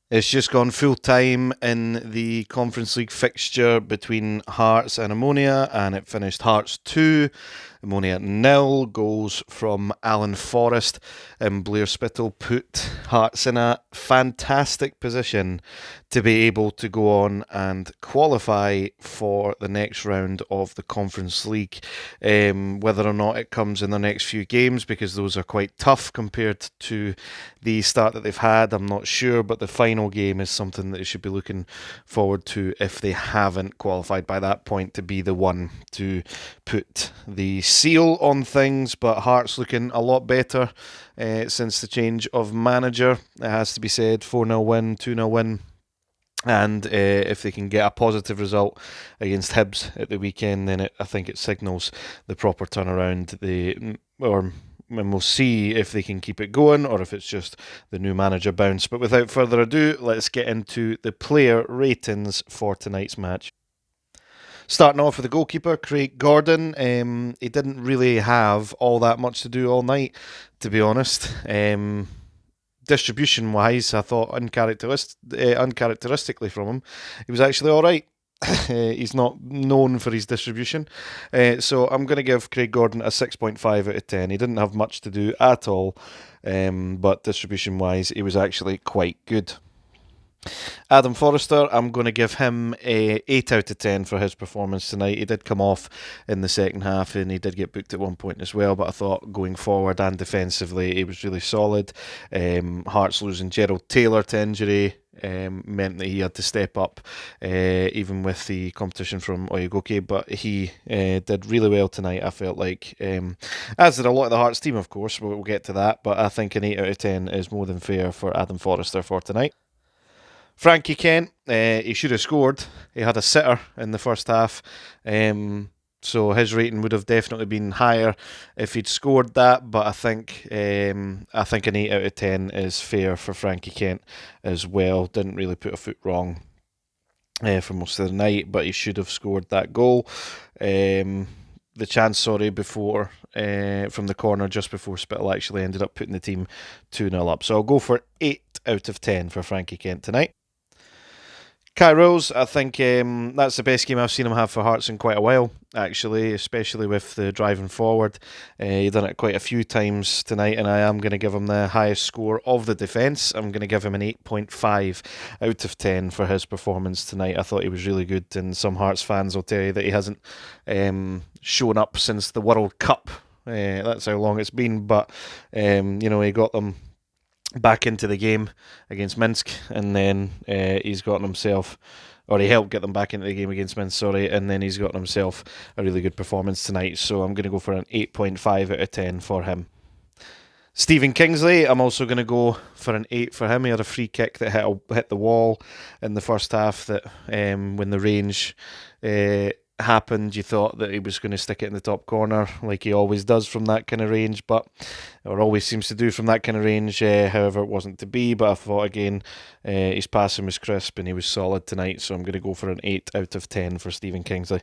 It's just gone full time in the Conference League fixture between Hearts and Omonia, and it finished Hearts 2, Omonia 0. Goals from Alan Forrest and Blair Spittle put Hearts in a fantastic position to be able to go on and qualify for the next round of the Conference League. Whether or not it comes in the next few games, because those are quite tough compared to the start that they've had, I'm not sure, but the final game is something that they should be looking forward to if they haven't qualified by that point, to be the one to put the seal on things. But Hearts looking a lot better since the change of manager, it has to be said. 4-0 win, 2-0 win. And if they can get a positive result against Hibs at the weekend, then I think it signals the proper turnaround. And we'll see if they can keep it going or if it's just the new manager bounce. But without further ado, let's get into the player ratings for tonight's match. Starting off with the goalkeeper, Craig Gordon. He didn't really have all that much to do all night, to be honest. Distribution wise, I thought uncharacteristically from him, he was actually all right. He's not known for his distribution. So I'm going to give Craig Gordon a 6.5 out of 10. He didn't have much to do at all, but distribution wise, he was actually quite good. Adam Forrester, I'm going to give him a 8 out of 10 for his performance tonight. He did come off in the second half and he did get booked at one point as well, but I thought going forward and defensively he was really solid. Hearts losing Gerald Taylor to injury meant that he had to step up, even with the competition from Oyegoke, but he did really well tonight, I felt like. As did a lot of the Hearts team, of course, we'll get to that, but I think an 8 out of 10 is more than fair for Adam Forrester for tonight. Frankie Kent, he should have scored. He had a sitter in the first half, so his rating would have definitely been higher if he'd scored that. But I think an 8 out of 10 is fair for Frankie Kent as well. Didn't really put a foot wrong for most of the night, but he should have scored that goal. The chance, before from the corner just before Spittle actually ended up putting the team 2-0 up. So I'll go for 8 out of 10 for Frankie Kent tonight. Kai Rose, I think that's the best game I've seen him have for Hearts in quite a while, actually, especially with the driving forward. He done it quite a few times tonight, and I am going to give him the highest score of the defence. I'm going to give him an 8.5 out of 10 for his performance tonight. I thought he was really good, and some Hearts fans will tell you that he hasn't shown up since the World Cup. That's how long it's been, but he got them back into the game against Minsk, and then he's gotten himself, or he helped get them back into the game against Minsk, and then he's gotten himself a really good performance tonight. So I'm going to go for an 8.5 out of 10 for him. Stephen Kingsley, I'm also going to go for an 8 for him. He had a free kick that hit the wall in the first half that when the range happened, you thought that he was going to stick it in the top corner like he always does from that kind of range, or always seems to do from that kind of range. However, it wasn't to be, but I thought again his passing was crisp and he was solid tonight, so I'm going to go for an 8 out of 10 for Stephen Kingsley.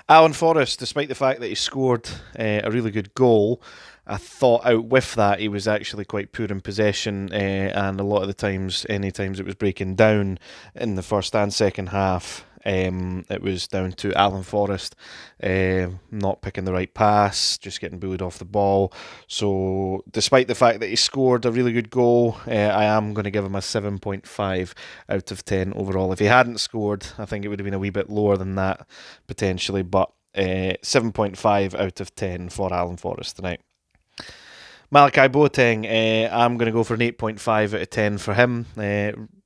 Alan Forrest, despite the fact that he scored a really good goal, I thought out with that he was actually quite poor in possession, and a lot of the times, any times it was breaking down in the first and second half, it was down to Alan Forrest not picking the right pass, just getting bullied off the ball. So despite the fact that he scored a really good goal, I am going to give him a 7.5 out of 10 overall. If he hadn't scored, I think it would have been a wee bit lower than that potentially, but 7.5 out of 10 for Alan Forrest tonight. Malachi Boateng, I'm going to go for an 8.5 out of 10 for him.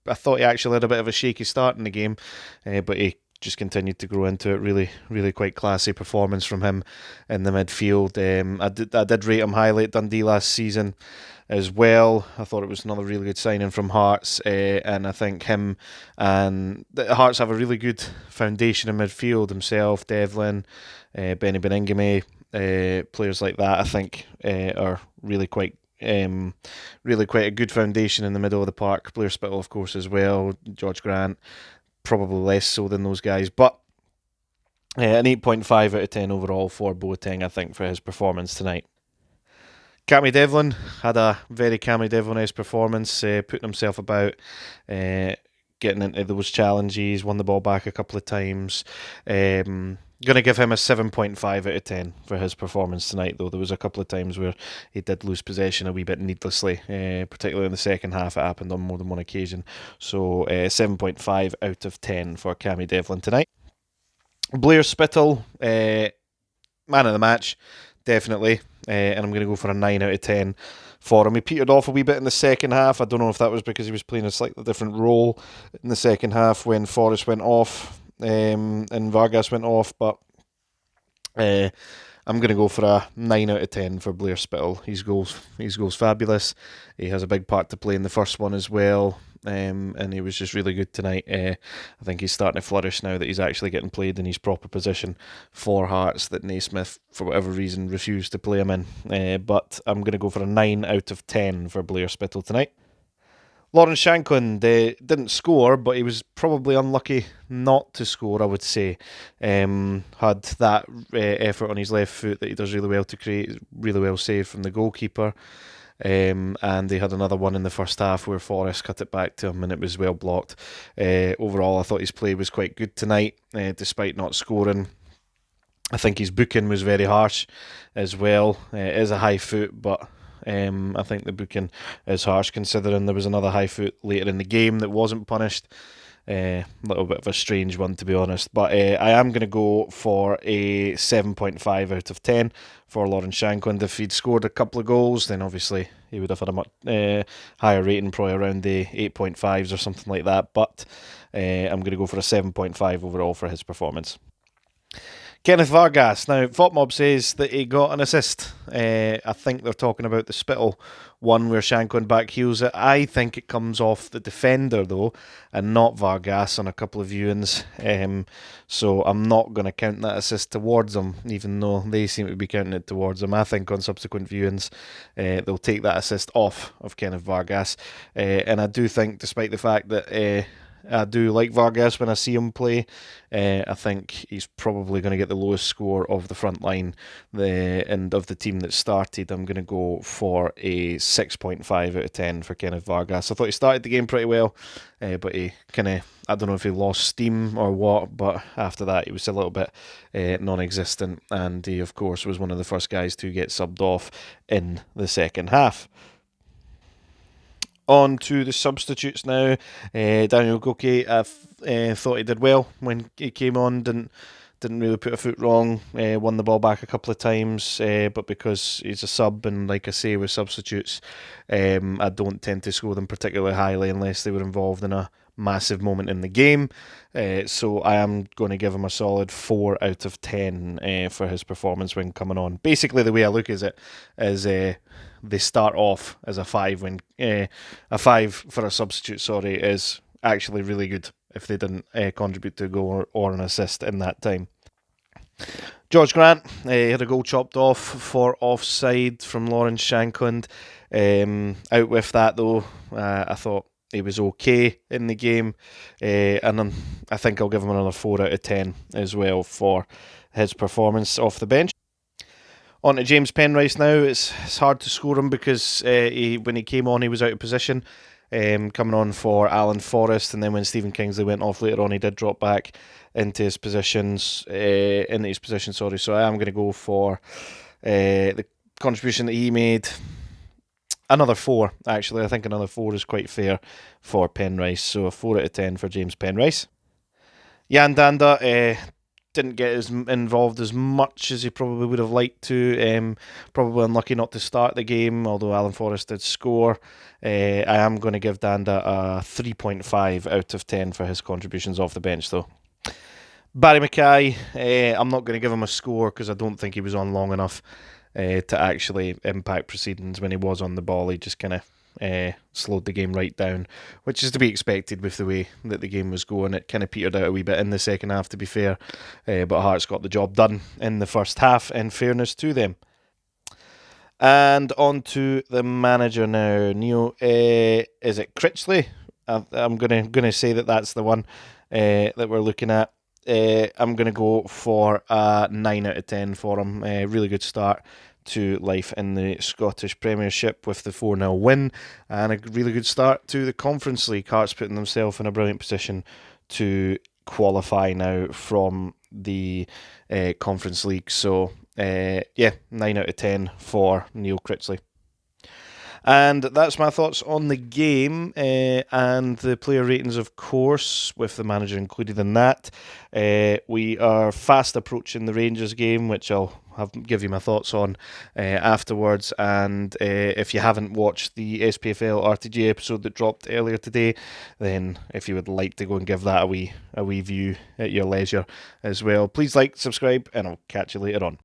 I thought he actually had a bit of a shaky start in the game, but he just continued to grow into it. Really, really quite classy performance from him in the midfield. I did rate him highly at Dundee last season as well. I thought it was another really good signing from Hearts, and I think him and the Hearts have a really good foundation in midfield. Himself, Devlin, Benny Beningame, players like that, I think are really quite a good foundation in the middle of the park. Blair Spittle, of course, as well. George Grant, probably less so than those guys, but an 8.5 out of 10 overall for Boateng, I think, for his performance tonight. Cammy Devlin had a very Cammy Devlin-esque performance, putting himself about, getting into those challenges, won the ball back a couple of times. Going to give him a 7.5 out of 10 for his performance tonight, though. There was a couple of times where he did lose possession a wee bit needlessly, particularly in the second half. It happened on more than one occasion. So 7.5 out of 10 for Cammy Devlin tonight. Blair Spittle, man of the match, definitely. And I'm going to go for a 9 out of 10 for him. He petered off a wee bit in the second half. I don't know if that was because he was playing a slightly different role in the second half when Forrest went off and Vargas went off, but I'm going to go for a 9 out of 10 for Blair Spittle. His goal's fabulous. He has a big part to play in the first one as well. And he was just really good tonight. I think he's starting to flourish now that he's actually getting played in his proper position for Hearts that Naismith, for whatever reason, refused to play him in. But I'm going to go for a 9 out of 10 for Blair Spittle tonight. Lawrence Shankland didn't score, but he was probably unlucky not to score, I would say. Had that effort on his left foot that he does really well to create, really well saved from the goalkeeper. And they had another one in the first half where Forrest cut it back to him and it was well blocked. Overall, I thought his play was quite good tonight, despite not scoring. I think his booking was very harsh as well. It is a high foot, but I think the booking is harsh considering there was another high foot later in the game that wasn't punished. A little bit of a strange one, to be honest. But I am going to go for a 7.5 out of 10 for Lawrence Shankland. If he'd scored a couple of goals, then obviously he would have had a much higher rating, probably around the 8.5s or something like that. But I'm going to go for a 7.5 overall for his performance. Kenneth Vargas. Now, FotMob says that he got an assist. I think they're talking about the Spittle one where Shankland backheels it. I think it comes off the defender, though, and not Vargas on a couple of viewings. So I'm not going to count that assist towards him, even though they seem to be counting it towards him. I think on subsequent viewings, they'll take that assist off of Kenneth Vargas. And I do think, despite the fact that I do like Vargas when I see him play. I think he's probably going to get the lowest score of the front line and of the team that started. I'm going to go for a 6.5 out of 10 for Kenneth Vargas. I thought he started the game pretty well, but he kind of, I don't know if he lost steam or what, but after that he was a little bit non-existent, and he of course was one of the first guys to get subbed off in the second half. On to the substitutes now. Daniel Goki, I thought he did well when he came on. Didn't really put a foot wrong. Won the ball back a couple of times, but because he's a sub, and like I say with substitutes, I don't tend to score them particularly highly unless they were involved in a massive moment in the game. So I am going to give him a solid 4 out of 10 for his performance when coming on. Basically, the way I look at it is they start off as a 5 when a 5 for a substitute, is actually really good if they didn't contribute to a goal or an assist in that time. George Grant had a goal chopped off for offside from Lawrence Shankland. Out with that though, I thought he was okay in the game, and I think I'll give him another 4 out of 10 as well for his performance off the bench. On to James Penrice now. It's hard to score him because when he came on he was out of position, coming on for Alan Forrest, and then when Stephen Kingsley went off later on he did drop back into his position. So I am going to go for the contribution that he made. Another 4, actually. I think another 4 is quite fair for Penrice. So a 4 out of 10 for James Penrice. Jan Danda didn't get as involved as much as he probably would have liked to. Probably unlucky not to start the game, although Alan Forrest did score. I am going to give Danda a 3.5 out of 10 for his contributions off the bench, though. Barry Mackay, I'm not going to give him a score because I don't think he was on long enough to actually impact proceedings. When he was on the ball, he just kind of slowed the game right down, which is to be expected with the way that the game was going. It kind of petered out a wee bit in the second half, to be fair, but Hearts got the job done in the first half, in fairness to them. And on to the manager now. Neil, is it Critchley? I'm gonna say that's the one that we're looking at. I'm going to go for a 9 out of 10 for him. Really good start to life in the Scottish Premiership with the 4-0 win, and a really good start to the Conference League. Hearts putting themselves in a brilliant position to qualify now from the Conference League. So, 9 out of 10 for Neil Critchley. And that's my thoughts on the game and the player ratings, of course, with the manager included in that. We are fast approaching the Rangers game, which I'll give you my thoughts on afterwards. And if you haven't watched the SPFL RTG episode that dropped earlier today, then if you would like to go and give that a wee view at your leisure as well, please like, subscribe, and I'll catch you later on.